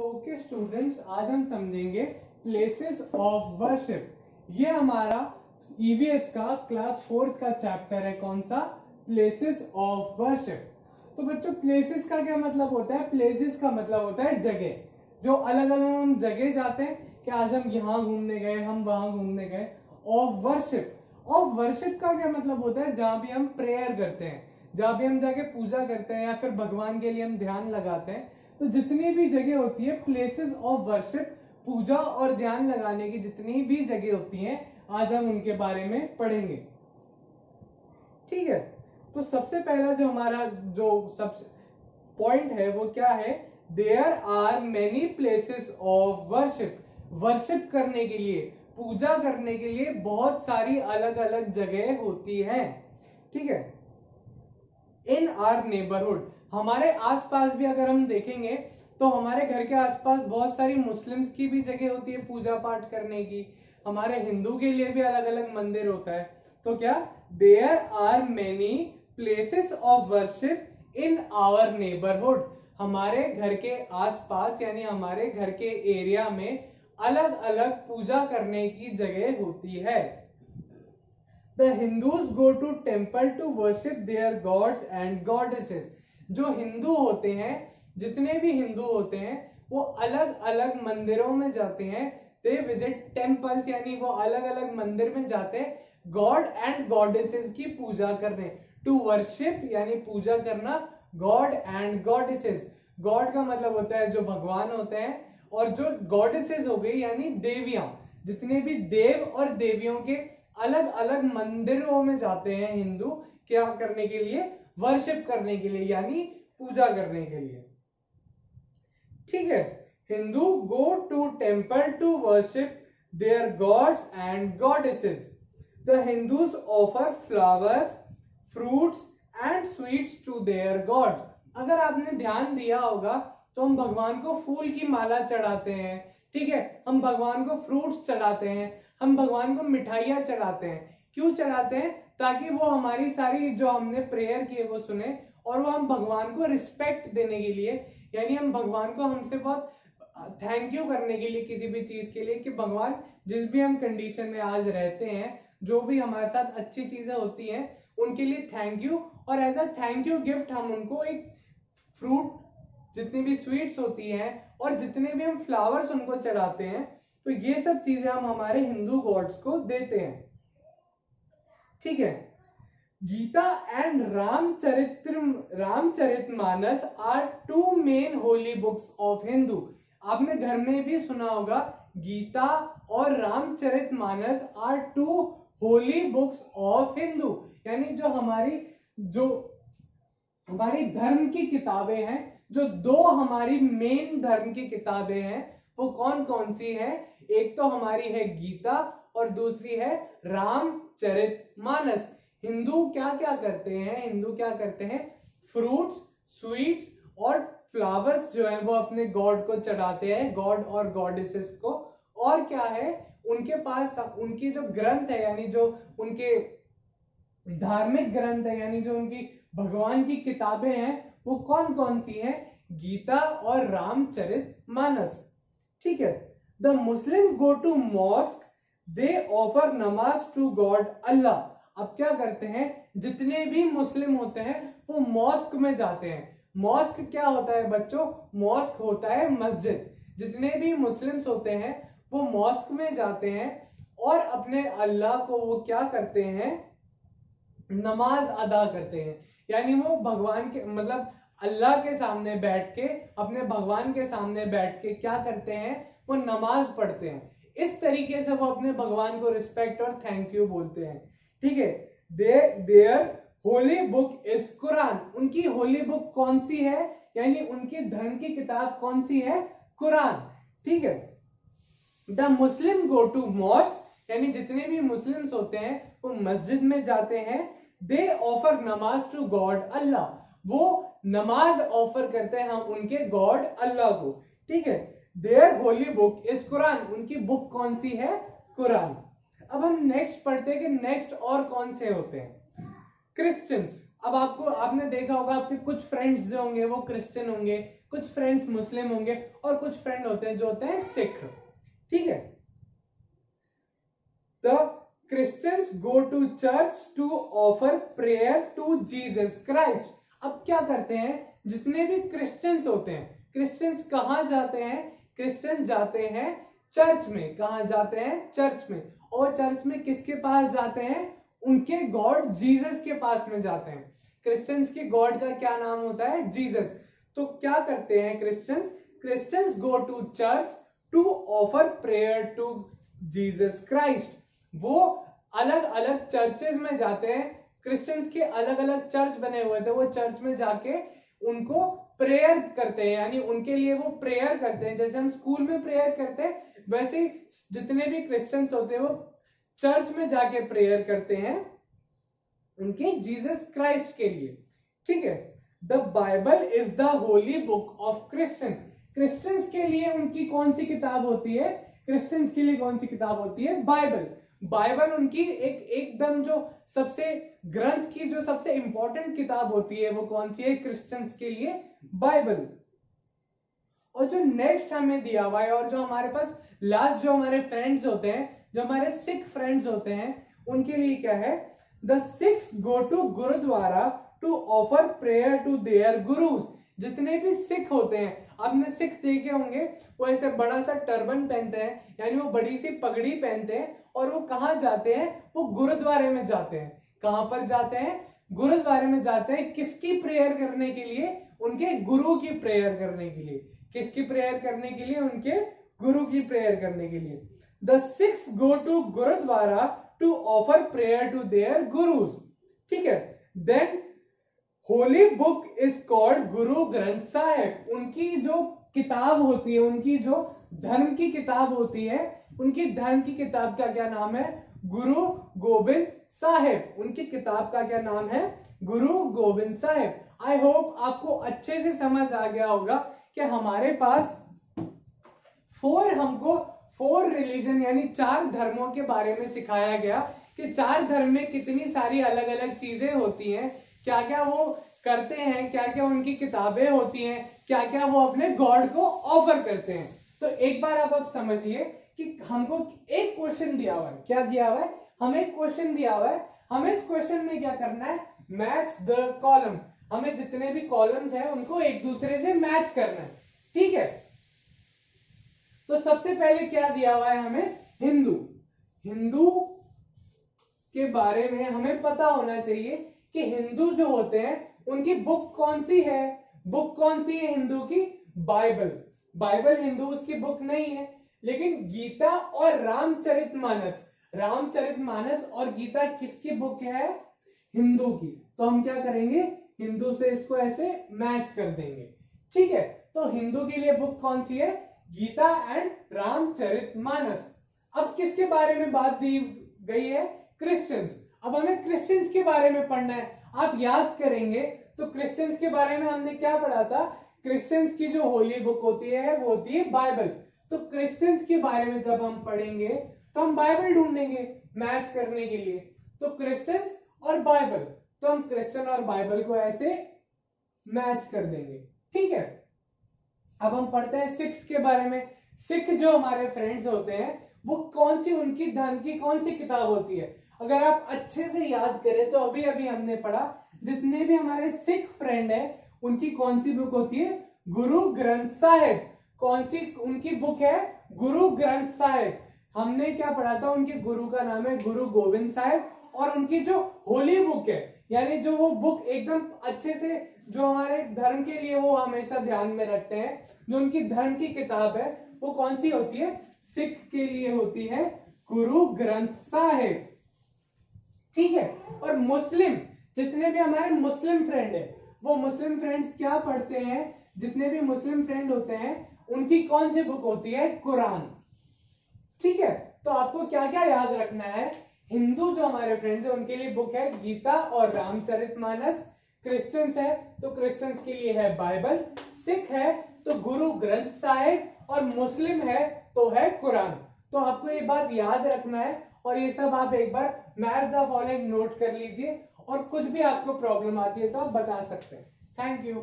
तो okay students, आज हम समझेंगे प्लेसेस ऑफ वर्शिप। ये हमारा ईवीएस का क्लास 4th का चैप्टर है। कौन सा? Places of worship. तो बच्चों, प्लेसेस का क्या मतलब होता है? प्लेसेस का मतलब होता है जगह। जो अलग अलग हम जगह जाते हैं कि आज हम यहाँ घूमने गए, हम वहां घूमने गए। ऑफ वर्शिप का क्या मतलब होता है? जहां भी हम प्रेयर करते हैं, जहां भी हम जाके पूजा करते हैं या फिर भगवान के लिए हम ध्यान लगाते हैं। तो जितनी भी जगह होती है प्लेसेस ऑफ वर्शिप, पूजा और ध्यान लगाने की जितनी भी जगह होती हैं, आज हम उनके बारे में पढ़ेंगे। ठीक है, तो सबसे पहला जो हमारा जो सबसे पॉइंट है वो क्या है? There are many places of worship. Worship करने के लिए, पूजा करने के लिए बहुत सारी अलग अलग जगह होती है। ठीक है, इन आवर नेबरहुड, हमारे आसपास भी अगर हम देखेंगे तो हमारे घर के आसपास बहुत सारी मुस्लिम्स की भी जगह होती है पूजा पाठ करने की। हमारे हिंदू के लिए भी अलग अलग मंदिर होता है। तो क्या? There are many places of worship in our neighbourhood. हमारे घर के आसपास यानी हमारे घर के एरिया में अलग अलग पूजा करने की जगह होती है। The Hindus go to temple to worship their gods and goddesses. जो हिंदू होते हैं, जितने भी हिंदू होते हैं, वो अलग अलग मंदिरों में जाते हैं। They visit temples, यानी वो अलग अलग मंदिर में जाते हैं गॉड एंड गॉडेसेस की पूजा करने। टू वर्शिप यानी पूजा करना, गॉड एंड गॉडेसेस। गॉड का मतलब होता है जो भगवान होते हैं, और जो गॉडेसेस हो गई यानी देवियां। जितने भी देव और देवियों के अलग अलग मंदिरों में जाते हैं हिंदू, क्या करने के लिए? वर्शिप करने के लिए, यानी पूजा करने के लिए। ठीक है, Hindu go to temple to worship their gods and goddesses. The Hindus offer flowers, fruits and sweets to their gods. अगर आपने ध्यान दिया होगा तो हम भगवान को फूल की माला चढ़ाते हैं। ठीक है, हम भगवान को फ्रूट्स चढ़ाते हैं, हम भगवान को मिठाइयां चढ़ाते हैं। क्यों चढ़ाते हैं? ताकि वो हमारी सारी जो हमने प्रेयर की है वो सुने, और वो हम भगवान को रिस्पेक्ट देने के लिए, यानी हम भगवान को हमसे बहुत थैंक यू करने के लिए किसी भी चीज के लिए, कि भगवान जिस भी हम कंडीशन में आज रहते हैं, जो भी हमारे साथ अच्छी चीजें होती हैं उनके लिए थैंक यू। और as a thank you gift हम उनको एक फ्रूट, जितनी भी स्वीट्स होती हैं और जितने भी हम फ्लावर्स उनको चढ़ाते हैं, तो ये सब चीजें हम हमारे हिंदू गॉड्स को देते हैं। ठीक है, Gita and Ramcharitmanas are two main holy books of Hindu. आपने घर में भी सुना होगा, गीता और Ramcharitmanas are two holy books of Hindu. यानी जो हमारी धर्म की किताबें हैं, जो दो हमारी मेन धर्म की किताबें हैं, वो कौन कौन सी है? एक तो हमारी है गीता और दूसरी है रामचरितमानस। हिंदू क्या क्या करते हैं? हिंदू क्या करते हैं? फ्रूट्स, स्वीट्स और फ्लावर्स जो है वो अपने गॉड को चढ़ाते हैं, गॉड और गॉडेसेस को। और क्या है उनके पास? उनकी जो ग्रंथ है, यानी जो उनके धार्मिक ग्रंथ है, यानी जो उनकी भगवान की किताबें हैं, वो कौन कौन सी हैं? गीता और रामचरितमानस। ठीक है, the Muslim go to mosque, they offer namaz to God Allah. अब क्या करते हैं? जितने भी मुस्लिम होते हैं वो मॉस्क में जाते हैं। मॉस्क क्या होता है बच्चों? मॉस्क होता है मस्जिद। जितने भी मुस्लिम्स होते हैं वो मॉस्क में जाते हैं और अपने अल्लाह को वो क्या करते हैं? नमाज अदा करते हैं। यानी वो भगवान के, मतलब अल्लाह के सामने बैठ के, अपने भगवान के सामने बैठ के क्या करते हैं? वो नमाज पढ़ते हैं। इस तरीके से वो अपने भगवान को रिस्पेक्ट और थैंक यू बोलते हैं। ठीक है, their holy book is Quran. उनकी होली बुक कौन सी है? यानी उनकी धर्म की किताब कौन सी है? कुरान। ठीक है, the Muslim go to mosque, यानी जितने भी मुस्लिम्स होते हैं वो मस्जिद में जाते हैं। दे ऑफर नमाज टू गॉड अल्लाह, वो नमाज ऑफर करते हैं हम उनके गॉड अल्लाह को। ठीक है, their holy book is Quran. उनकी बुक कौन सी है? कुरान। अब हम नेक्स्ट पढ़ते हैं कि नेक्स्ट और कौन से होते हैं? क्रिश्चियंस। अब आपने देखा होगा, आपके कुछ फ्रेंड्स जो होंगे वो क्रिश्चियन होंगे, कुछ फ्रेंड्स मुस्लिम होंगे और कुछ फ्रेंड होते हैं जो होते हैं सिख, ठीक है। The Christians go to church to offer prayer to Jesus Christ. अब क्या करते हैं, जितने भी क्रिश्चियंस होते हैं, क्रिश्चियंस कहां जाते हैं, क्रिश्चियंस जाते हैं चर्च में। कहां जाते हैं, चर्च में। और चर्च में किसके पास जाते हैं, उनके गॉड जीसस के पास में जाते हैं। क्रिश्चियंस के गॉड का क्या नाम होता है, जीसस। तो क्या करते हैं Christians, Christians go to church to offer prayer to Jesus Christ. वो अलग अलग चर्चेज में जाते हैं, क्रिश्चियंस के अलग अलग चर्च बने हुए थे, वो चर्च में जाके उनको प्रेयर करते हैं, यानी उनके लिए वो प्रेयर करते हैं। जैसे हम स्कूल में प्रेयर करते हैं, वैसे ही जितने भी क्रिश्चियंस होते हैं वो चर्च में जाके प्रेयर करते हैं उनके जीसस क्राइस्ट के लिए, ठीक है। The Bible is the Holi book of Christian. Christians के लिए उनकी कौन सी किताब होती है, क्रिश्चियंस के लिए कौन सी किताब होती है, बाइबल। बाइबल उनकी एकदम जो सबसे ग्रंथ की जो सबसे इंपॉर्टेंट किताब होती है वो कौन सी है, क्रिश्चियंस के लिए बाइबल। और जो नेक्स्ट हमें दिया हुआ है, और जो हमारे पास लास्ट जो हमारे फ्रेंड्स होते हैं, जो हमारे सिख फ्रेंड्स होते हैं, उनके लिए क्या है, the Sikhs go to gurdwara to offer prayer to their gurus. जितने भी सिख होते हैं, आपने सिख देखे होंगे, वो ऐसे बड़ा सा टर्बन पहनते हैं, यानी वो बड़ी सी पगड़ी पहनते हैं, और वो कहां जाते हैं, वो गुरुद्वारे में जाते हैं। कहां पर जाते हैं, गुरुद्वारे में जाते हैं। किसकी प्रेयर करने के लिए, उनके गुरु की प्रेयर करने के लिए। किसकी प्रेयर करने के लिए, उनके गुरु की प्रेयर करने के लिए। The Sikhs go to gurdwara to offer prayer to their gurus, ठीक है। Then holy book is called Guru Granth Sahib. उनकी जो किताब होती है, उनकी जो धर्म की किताब होती है, उनकी धर्म की किताब का क्या नाम है, गुरु गोबिंद साहिब। उनकी किताब का क्या नाम है, गुरु गोबिंद साहिब। आई होप आपको अच्छे से समझ आ गया होगा कि हमारे पास हमको 4 रिलीजन यानी 4 धर्मों के बारे में सिखाया गया कि 4 धर्म में कितनी सारी अलग अलग चीजें होती हैं, क्या क्या वो करते हैं, क्या क्या उनकी किताबें होती हैं, क्या क्या वो अपने गॉड को ऑफर करते हैं। तो एक बार आप समझिए कि हमको एक क्वेश्चन दिया हुआ है, क्या दिया हुआ है, हमें एक क्वेश्चन दिया हुआ है। हमें इस क्वेश्चन में क्या करना है, मैच द कॉलम। हमें जितने भी कॉलम्स हैं उनको एक दूसरे से मैच करना है, ठीक है। तो सबसे पहले क्या दिया हुआ है हमें, हिंदू। हिंदू के बारे में हमें पता होना चाहिए कि हिंदू जो होते हैं उनकी बुक कौन सी है, बुक कौन सी है हिंदू की, बाइबल। बाइबल हिंदूज की बुक नहीं है, लेकिन गीता और रामचरितमानस, रामचरितमानस और गीता किसकी बुक है, हिंदू की। तो हम क्या करेंगे, हिंदू से इसको ऐसे मैच कर देंगे, ठीक है। तो हिंदू के लिए बुक कौन सी है, गीता एंड रामचरितमानस। अब किसके बारे में बात दी गई है, क्रिश्चियंस। अब हमें क्रिश्चियंस के बारे में पढ़ना है। आप याद करेंगे तो क्रिश्चियंस के बारे में हमने क्या पढ़ा था, क्रिश्चियंस की जो होली बुक होती है वो होती है बाइबल। तो क्रिश्चियंस के बारे में जब हम पढ़ेंगे तो हम बाइबल ढूंढेंगे मैच करने के लिए। तो क्रिश्चियंस और बाइबल, तो हम क्रिश्चियन और बाइबल को ऐसे मैच कर देंगे, ठीक है। अब हम पढ़ते हैं सिक्स के बारे में। सिख जो हमारे फ्रेंड्स होते हैं वो कौन सी, उनकी धर्म की कौन सी किताब होती है। अगर आप अच्छे से याद करें तो अभी अभी हमने पढ़ा, जितने भी हमारे सिख फ्रेंड है उनकी कौन सी बुक होती है, गुरु ग्रंथ साहिब। कौन सी उनकी बुक है, गुरु ग्रंथ साहिब। हमने क्या पढ़ा था, उनके गुरु का नाम है गुरु गोबिंद साहिब। और उनकी जो होली बुक है, यानी जो वो बुक एकदम अच्छे से जो हमारे धर्म के लिए वो हमेशा ध्यान में रखते हैं, जो उनकी धर्म की किताब है वो कौन सी होती है, सिख के लिए होती है गुरु ग्रंथ साहिब, ठीक है। और मुस्लिम, जितने भी हमारे मुस्लिम फ्रेंड है वो मुस्लिम फ्रेंड्स क्या पढ़ते हैं, जितने भी मुस्लिम फ्रेंड होते हैं उनकी कौन सी बुक होती है, कुरान, ठीक है। तो आपको क्या क्या याद रखना है, हिंदू जो हमारे फ्रेंड्स है उनके लिए बुक है गीता और रामचरितमानस। क्रिश्चियंस है तो क्रिश्चियंस के लिए है बाइबल, सिख है तो गुरु ग्रंथ साहिब, और मुस्लिम है तो है कुरान। तो आपको ये बात याद रखना है, और ये सब आप एक बार मैच द फॉलोइंग नोट कर लीजिए, और कुछ भी आपको प्रॉब्लम आती है तो आप बता सकते हैं। Thank you.